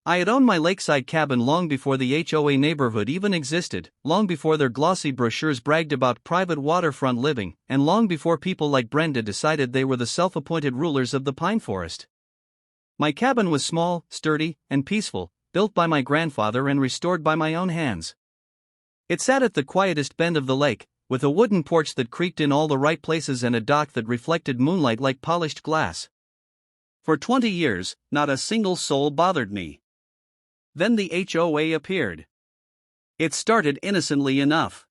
I had owned my lakeside cabin long before the HOA neighborhood even existed, long before their glossy brochures bragged about private waterfront living, and long before people like Brenda decided they were the self-appointed rulers of the pine forest. My cabin was small, sturdy, and peaceful, built by my grandfather and restored by my own hands. It sat at the quietest bend of the lake, with a wooden porch that creaked in all the right places and a dock that reflected moonlight like polished glass. For 20 years, not a single soul bothered me. Then the HOA appeared. It started innocently enough.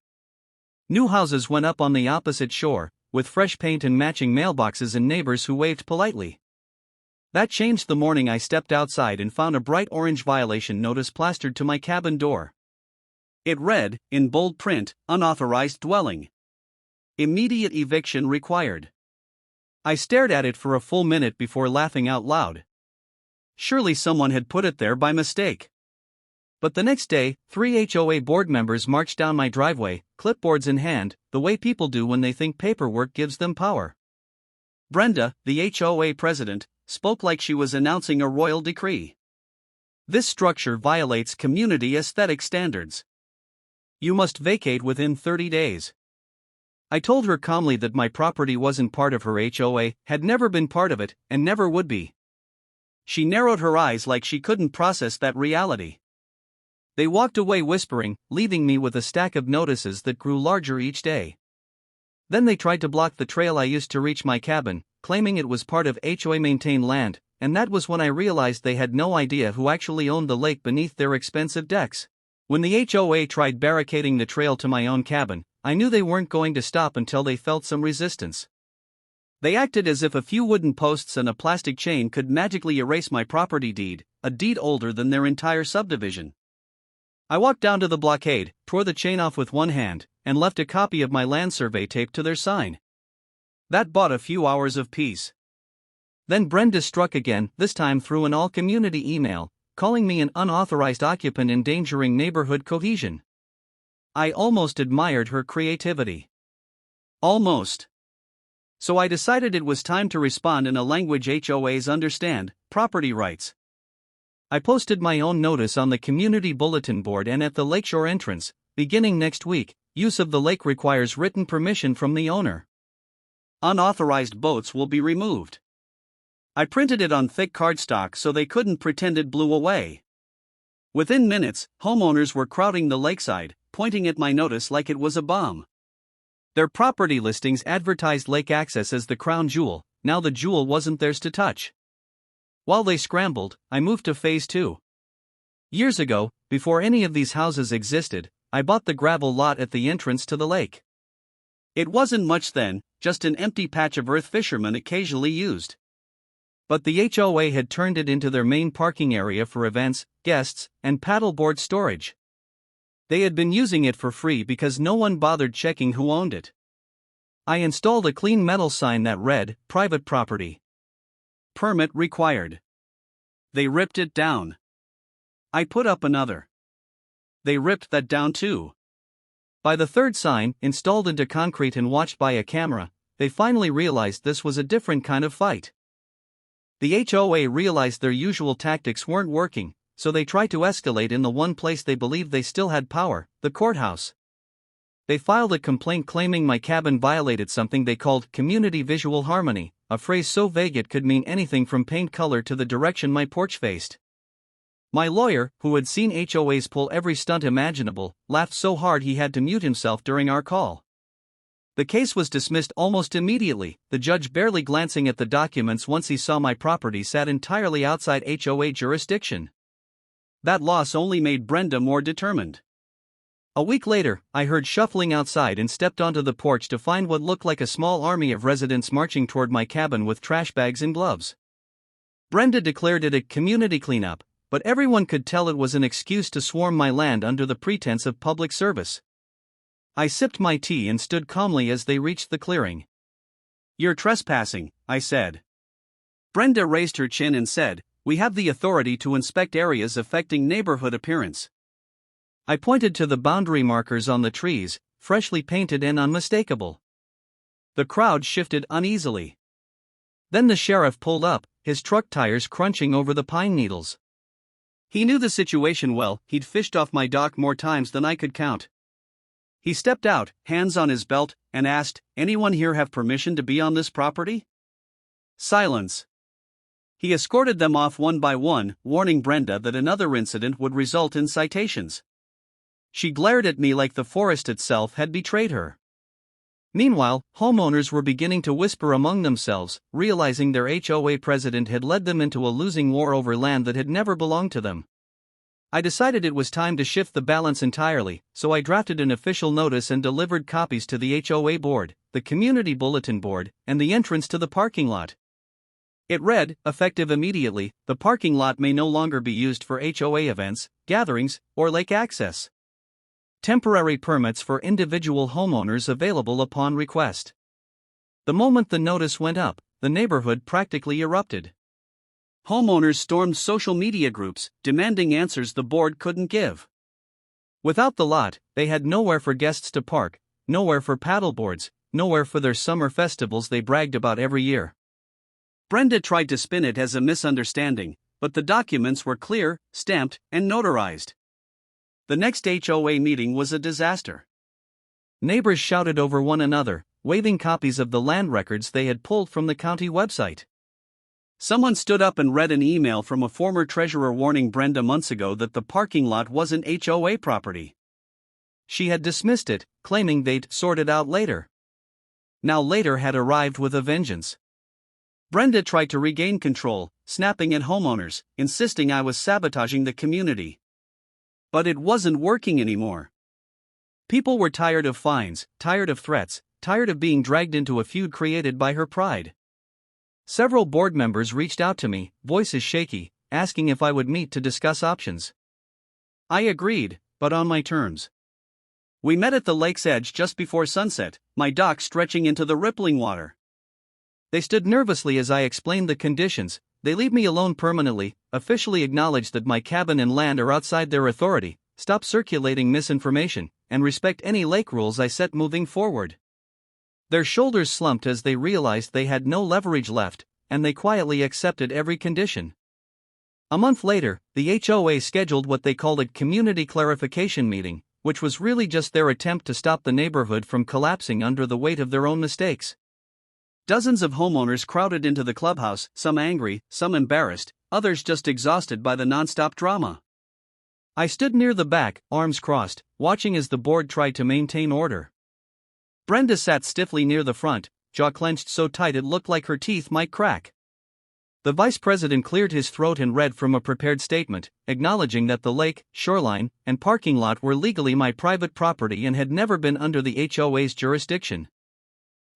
New houses went up on the opposite shore, with fresh paint and matching mailboxes and neighbors who waved politely. That changed the morning I stepped outside and found a bright orange violation notice plastered to my cabin door. It read, in bold print, "Unauthorized dwelling. Immediate eviction required." I stared at it for a full minute before laughing out loud. Surely someone had put it there by mistake. But the next day, 3 HOA board members marched down my driveway, clipboards in hand, the way people do when they think paperwork gives them power. Brenda, the HOA president, spoke like she was announcing a royal decree. "This structure violates community aesthetic standards. You must vacate within 30 days. I told her calmly that my property wasn't part of her HOA, had never been part of it, and never would be. She narrowed her eyes like she couldn't process that reality. They walked away whispering, leaving me with a stack of notices that grew larger each day. Then they tried to block the trail I used to reach my cabin, claiming it was part of HOA-maintained land, and that was when I realized they had no idea who actually owned the lake beneath their expensive decks. When the HOA tried barricading the trail to my own cabin, I knew they weren't going to stop until they felt some resistance. They acted as if a few wooden posts and a plastic chain could magically erase my property deed, a deed older than their entire subdivision. I walked down to the blockade, tore the chain off with one hand, and left a copy of my land survey taped to their sign. That bought a few hours of peace. Then Brenda struck again, this time through an all-community email, calling me an unauthorized occupant endangering neighborhood cohesion. I almost admired her creativity. Almost. So I decided it was time to respond in a language HOAs understand: property rights. I posted my own notice on the community bulletin board and at the lakeshore entrance. Beginning next week, use of the lake requires written permission from the owner. Unauthorized boats will be removed. I printed it on thick cardstock so they couldn't pretend it blew away. Within minutes, homeowners were crowding the lakeside, pointing at my notice like it was a bomb. Their property listings advertised lake access as the crown jewel. Now the jewel wasn't theirs to touch. While they scrambled, I moved to phase 2. Years ago, before any of these houses existed, I bought the gravel lot at the entrance to the lake. It wasn't much then, just an empty patch of earth fishermen occasionally used. But the HOA had turned it into their main parking area for events, guests, and paddleboard storage. They had been using it for free because no one bothered checking who owned it. I installed a clean metal sign that read, "Private property. Permit required." They ripped it down. I put up another. They ripped that down too. By the third sign, installed into concrete and watched by a camera, they finally realized this was a different kind of fight. The HOA realized their usual tactics weren't working, so they tried to escalate in the one place they believed they still had power, the courthouse. They filed a complaint claiming my cabin violated something they called community visual harmony, a phrase so vague it could mean anything from paint color to the direction my porch faced. My lawyer, who had seen HOAs pull every stunt imaginable, laughed so hard he had to mute himself during our call. The case was dismissed almost immediately, the judge barely glancing at the documents once he saw my property sat entirely outside HOA jurisdiction. That loss only made Brenda more determined. A week later, I heard shuffling outside and stepped onto the porch to find what looked like a small army of residents marching toward my cabin with trash bags and gloves. Brenda declared it a community cleanup, but everyone could tell it was an excuse to swarm my land under the pretense of public service. I sipped my tea and stood calmly as they reached the clearing. "You're trespassing," I said. Brenda raised her chin and said, "We have the authority to inspect areas affecting neighborhood appearance." I pointed to the boundary markers on the trees, freshly painted and unmistakable. The crowd shifted uneasily. Then the sheriff pulled up, his truck tires crunching over the pine needles. He knew the situation well. He'd fished off my dock more times than I could count. He stepped out, hands on his belt, and asked, "Anyone here have permission to be on this property?" Silence. He escorted them off one by one, warning Brenda that another incident would result in citations. She glared at me like the forest itself had betrayed her. Meanwhile, homeowners were beginning to whisper among themselves, realizing their HOA president had led them into a losing war over land that had never belonged to them. I decided it was time to shift the balance entirely, so I drafted an official notice and delivered copies to the HOA board, the community bulletin board, and the entrance to the parking lot. It read, effective immediately, the parking lot may no longer be used for HOA events, gatherings, or lake access. Temporary permits for individual homeowners available upon request. The moment the notice went up, the neighborhood practically erupted. Homeowners stormed social media groups, demanding answers the board couldn't give. Without the lot, they had nowhere for guests to park, nowhere for paddleboards, nowhere for their summer festivals they bragged about every year. Brenda tried to spin it as a misunderstanding, but the documents were clear, stamped, and notarized. The next HOA meeting was a disaster. Neighbors shouted over one another, waving copies of the land records they had pulled from the county website. Someone stood up and read an email from a former treasurer warning Brenda months ago that the parking lot wasn't HOA property. She had dismissed it, claiming they'd sort it out later. Now later had arrived with a vengeance. Brenda tried to regain control, snapping at homeowners, insisting I was sabotaging the community. But it wasn't working anymore. People were tired of fines, tired of threats, tired of being dragged into a feud created by her pride. Several board members reached out to me, voices shaky, asking if I would meet to discuss options. I agreed, but on my terms. We met at the lake's edge just before sunset, my dock stretching into the rippling water. They stood nervously as I explained the conditions. They leave me alone permanently, officially acknowledge that my cabin and land are outside their authority, stop circulating misinformation, and respect any lake rules I set moving forward. Their shoulders slumped as they realized they had no leverage left, and they quietly accepted every condition. A month later, the HOA scheduled what they called a community clarification meeting, which was really just their attempt to stop the neighborhood from collapsing under the weight of their own mistakes. Dozens of homeowners crowded into the clubhouse, some angry, some embarrassed, others just exhausted by the nonstop drama. I stood near the back, arms crossed, watching as the board tried to maintain order. Brenda sat stiffly near the front, jaw clenched so tight it looked like her teeth might crack. The vice president cleared his throat and read from a prepared statement, acknowledging that the lake, shoreline, and parking lot were legally my private property and had never been under the HOA's jurisdiction.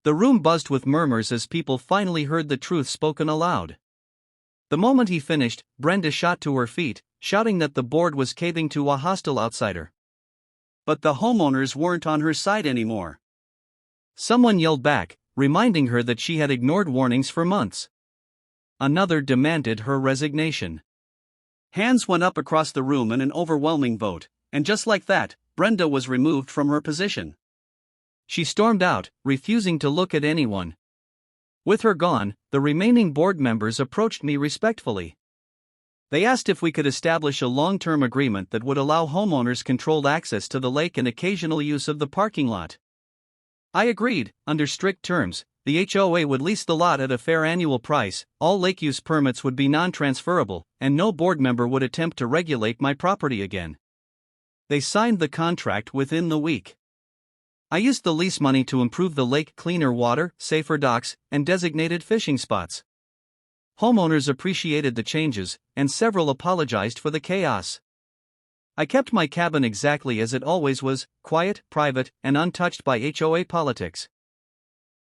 The room buzzed with murmurs as people finally heard the truth spoken aloud. The moment he finished, Brenda shot to her feet, shouting that the board was caving to a hostile outsider. But the homeowners weren't on her side anymore. Someone yelled back, reminding her that she had ignored warnings for months. Another demanded her resignation. Hands went up across the room in an overwhelming vote, and just like that, Brenda was removed from her position. She stormed out, refusing to look at anyone. With her gone, the remaining board members approached me respectfully. They asked if we could establish a long-term agreement that would allow homeowners controlled access to the lake and occasional use of the parking lot. I agreed, under strict terms. The HOA would lease the lot at a fair annual price, all lake use permits would be non-transferable, and no board member would attempt to regulate my property again. They signed the contract within the week. I used the lease money to improve the lake, cleaner water, safer docks, and designated fishing spots. Homeowners appreciated the changes, and several apologized for the chaos. I kept my cabin exactly as it always was, quiet, private, and untouched by HOA politics.